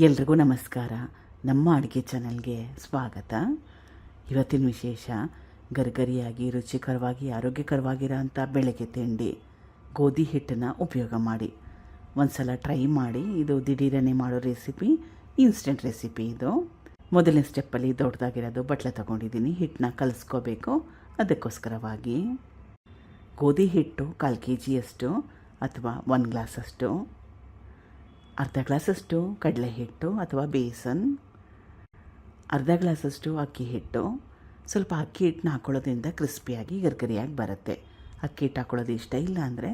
ಎಲ್ರಿಗೂ ನಮಸ್ಕಾರ. ನಮ್ಮ ಅಡುಗೆ ಚಾನಲ್ಗೆ ಸ್ವಾಗತ. ಇವತ್ತಿನ ವಿಶೇಷ ಗರಿಗರಿಯಾಗಿ ರುಚಿಕರವಾಗಿ ಆರೋಗ್ಯಕರವಾಗಿರೋ ಅಂಥ ಬೆಳಗ್ಗೆ ತಿಂಡಿ ಗೋಧಿ ಹಿಟ್ಟನ್ನು ಉಪಯೋಗ ಮಾಡಿ ಒಂದು ಸಲ ಟ್ರೈ ಮಾಡಿ. ಇದು ದಿಢೀರನೆ ಮಾಡೋ ರೆಸಿಪಿ, ಇನ್ಸ್ಟೆಂಟ್ ರೆಸಿಪಿ. ಇದು ಮೊದಲನೇ ಸ್ಟೆಪ್ಪಲ್ಲಿ ದೊಡ್ಡದಾಗಿರೋದು ಬಟ್ಲೆ ತೊಗೊಂಡಿದ್ದೀನಿ. ಹಿಟ್ಟನ್ನ ಕಲಿಸ್ಕೋಬೇಕು. ಅದಕ್ಕೋಸ್ಕರವಾಗಿ ಗೋಧಿ ಹಿಟ್ಟು 1/4 kg ಅಥವಾ 1 ಗ್ಲಾಸಷ್ಟು, ಅರ್ಧ ಗ್ಲಾಸಷ್ಟು ಕಡಲೆ ಹಿಟ್ಟು ಅಥವಾ ಬೇಸನ್, ಅರ್ಧ ಗ್ಲಾಸಷ್ಟು ಅಕ್ಕಿ ಹಿಟ್ಟು. ಸ್ವಲ್ಪ ಅಕ್ಕಿ ಹಿಟ್ಟನ್ನ ಹಾಕ್ಕೊಳ್ಳೋದ್ರಿಂದ ಕ್ರಿಸ್ಪಿಯಾಗಿ ಗರಿಗರಿಯಾಗಿ ಬರುತ್ತೆ. ಅಕ್ಕಿ ಹಿಟ್ಟು ಹಾಕ್ಕೊಳ್ಳೋದು ಇಷ್ಟ ಇಲ್ಲ ಅಂದರೆ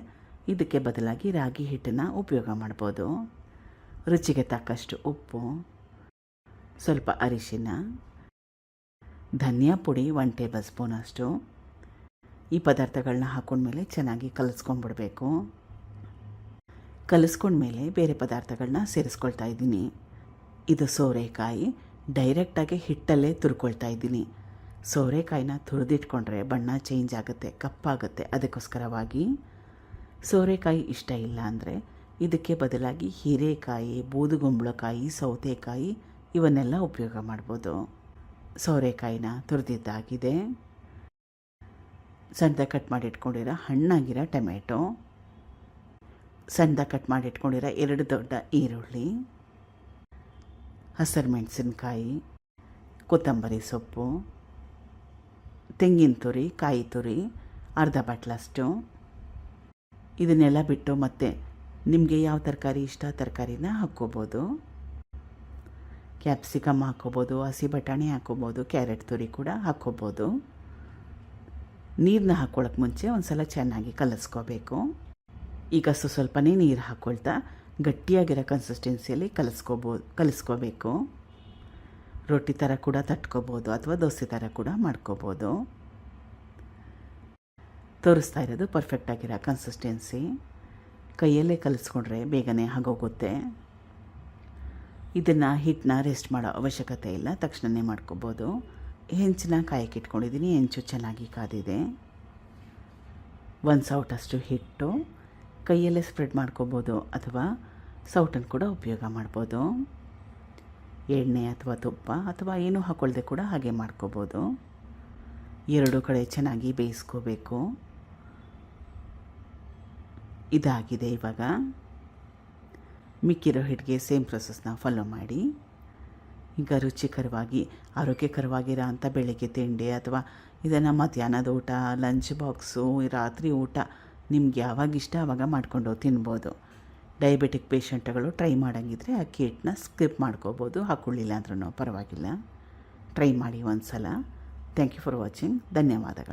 ಇದಕ್ಕೆ ಬದಲಾಗಿ ರಾಗಿ ಹಿಟ್ಟನ್ನು ಉಪಯೋಗ ಮಾಡ್ಬೋದು. ರುಚಿಗೆ ತಕ್ಕಷ್ಟು ಉಪ್ಪು, ಸ್ವಲ್ಪ ಅರಿಶಿನ, ಧನಿಯಾ ಪುಡಿ 1 ಟೇಬಲ್ ಸ್ಪೂನಷ್ಟು. ಈ ಪದಾರ್ಥಗಳನ್ನ ಹಾಕೊಂಡ್ಮೇಲೆ ಚೆನ್ನಾಗಿ ಕಲಿಸ್ಕೊಂಡ್ಬಿಡ್ಬೇಕು. ಕಲಿಸ್ಕೊಂಡ್ಮೇಲೆ ಬೇರೆ ಪದಾರ್ಥಗಳನ್ನ ಸೇರಿಸ್ಕೊಳ್ತಾ ಇದ್ದೀನಿ. ಇದು ಸೋರೆಕಾಯಿ. ಡೈರೆಕ್ಟಾಗಿ ಹಿಟ್ಟಲ್ಲೇ ತುರ್ಕೊಳ್ತಾ ಇದ್ದೀನಿ. ಸೋರೆಕಾಯಿನ ತುರಿದಿಟ್ಕೊಂಡ್ರೆ ಬಣ್ಣ ಚೇಂಜ್ ಆಗುತ್ತೆ, ಕಪ್ಪಾಗುತ್ತೆ. ಅದಕ್ಕೋಸ್ಕರವಾಗಿ ಸೋರೆಕಾಯಿ ಇಷ್ಟ ಇಲ್ಲ ಅಂದರೆ ಇದಕ್ಕೆ ಬದಲಾಗಿ ಹೀರೆಕಾಯಿ, ಬೂದುಗುಂಬಳಕಾಯಿ, ಸೌತೆಕಾಯಿ ಇವನ್ನೆಲ್ಲ ಉಪಯೋಗ ಮಾಡ್ಬೋದು. ಸೋರೆಕಾಯಿನ ತುರಿದಿದ್ದಾಗಿದೆ. ಸಣ್ಣದಾಗಿ ಕಟ್ ಮಾಡಿ ಇಟ್ಕೊಂಡಿರೋ ಹಣ್ಣಾಗಿರೋ ಟೊಮೆಟೊ, ಸಣ್ಣದಾಗಿ ಕಟ್ ಮಾಡಿ ಇಟ್ಕೊಂಡಿರೋ 2 ದೊಡ್ಡ ಈರುಳ್ಳಿ, ಹಸಿರು ಮೆಣಸಿನ್ಕಾಯಿ, ಕೊತ್ತಂಬರಿ ಸೊಪ್ಪು, ತೆಂಗಿನ ತುರಿ, ಕಾಯಿ ತುರಿ ಅರ್ಧ ಬಟ್ಲಷ್ಟು. ಇದನ್ನೆಲ್ಲ ಬಿಟ್ಟು ಮತ್ತೆ ನಿಮಗೆ ಯಾವ ತರಕಾರಿ ಇಷ್ಟ ತರಕಾರಿನ ಹಾಕ್ಕೋಬೋದು. ಕ್ಯಾಪ್ಸಿಕಮ್ ಹಾಕ್ಕೋಬೋದು, ಹಸಿ ಬಟಾಣಿ ಹಾಕ್ಕೋಬೋದು, ಕ್ಯಾರೆಟ್ ತುರಿ ಕೂಡ ಹಾಕ್ಕೋಬೋದು. ನೀರನ್ನ ಹಾಕ್ಕೊಳ್ಳೋಕೆ ಮುಂಚೆ ಒಂದು ಸಲ ಚೆನ್ನಾಗಿ ಕಲಿಸ್ಕೋಬೇಕು. ಈಗ ಸ್ವಲ್ಪನೇ ನೀರು ಹಾಕ್ಕೊಳ್ತಾ ಗಟ್ಟಿಯಾಗಿರೋ ಕನ್ಸಿಸ್ಟೆನ್ಸಿಯಲ್ಲಿ ಕಲಿಸ್ಕೋಬೇಕು. ರೊಟ್ಟಿ ಥರ ಕೂಡ ತಟ್ಕೋಬೋದು ಅಥವಾ ದೋಸೆ ಥರ ಕೂಡ ಮಾಡ್ಕೋಬೋದು. ತೋರಿಸ್ತಾ ಇರೋದು ಪರ್ಫೆಕ್ಟಾಗಿರೋ ಕನ್ಸಿಸ್ಟೆನ್ಸಿ. ಕೈಯಲ್ಲೇ ಕಲಿಸ್ಕೊಂಡ್ರೆ ಬೇಗನೆ ಆಗೋಗುತ್ತೆ. ಇದನ್ನು ಹಿಟ್ಟನ್ನ ರೆಸ್ಟ್ ಮಾಡೋ ಅವಶ್ಯಕತೆ ಇಲ್ಲ, ತಕ್ಷಣವೇ ಮಾಡ್ಕೋಬೋದು. ಹೆಂಚನ್ನ ಕಾಯಕ್ಕೆ ಇಟ್ಕೊಂಡಿದ್ದೀನಿ. ಹೆಂಚು ಚೆನ್ನಾಗಿ ಕಾದಿದೆ. 1 ಸೌಟಷ್ಟು ಹಿಟ್ಟು ಕೈಯಲ್ಲೇ ಸ್ಪ್ರೆಡ್ ಮಾಡ್ಕೋಬೋದು ಅಥವಾ ಸೌಟನ್ನು ಕೂಡ ಉಪಯೋಗ ಮಾಡ್ಬೋದು. ಎಣ್ಣೆ ಅಥವಾ ತುಪ್ಪ ಅಥವಾ ಏನೂ ಹಾಕ್ಕೊಳ್ದೆ ಕೂಡ ಹಾಗೆ ಮಾಡ್ಕೋಬೋದು. 2 ಕಡೆ ಚೆನ್ನಾಗಿ ಬೇಯಿಸ್ಕೋಬೇಕು. ಇದಾಗಿದೆ. ಇವಾಗ ಮಿಕ್ಕಿರೋ ಹಿಟ್ಟಿಗೆ ಸೇಮ್ ಪ್ರೊಸೆಸ್ನ ಫಾಲೋ ಮಾಡಿ. ಈಗ ರುಚಿಕರವಾಗಿ ಆರೋಗ್ಯಕರವಾಗಿರೋ ಅಂಥ ಬೆಳಗ್ಗೆ ತಿಂಡಿ ಅಥವಾ ಇದನ್ನು ಮಧ್ಯಾಹ್ನದ ಊಟ, ಲಂಚ್ ಬಾಕ್ಸು, ರಾತ್ರಿ ಊಟ ನಿಮ್ಗೆ ಯಾವಾಗ ಇಷ್ಟ ಆವಾಗ ಮಾಡಿಕೊಂಡು ತಿನ್ಬೋದು. ಡಯಾಬಿಟಿಕ್ ಪೇಷಂಟ್ಗಳು ಟ್ರೈ ಮಾಡೋಂಗಿದ್ರೆ ಅಕ್ಕಿ ಹಿಟ್ಟನ್ನ ಸ್ಕಿಪ್ ಮಾಡ್ಕೋಬೋದು. ಹಾಕ್ಕೊಳ್ಳಿಲ್ಲ ಅಂದ್ರೂ ಪರವಾಗಿಲ್ಲ. ಟ್ರೈ ಮಾಡಿ ಒಂದು ಸಲ. Thank you for watching. ಧನ್ಯವಾದಗಳು.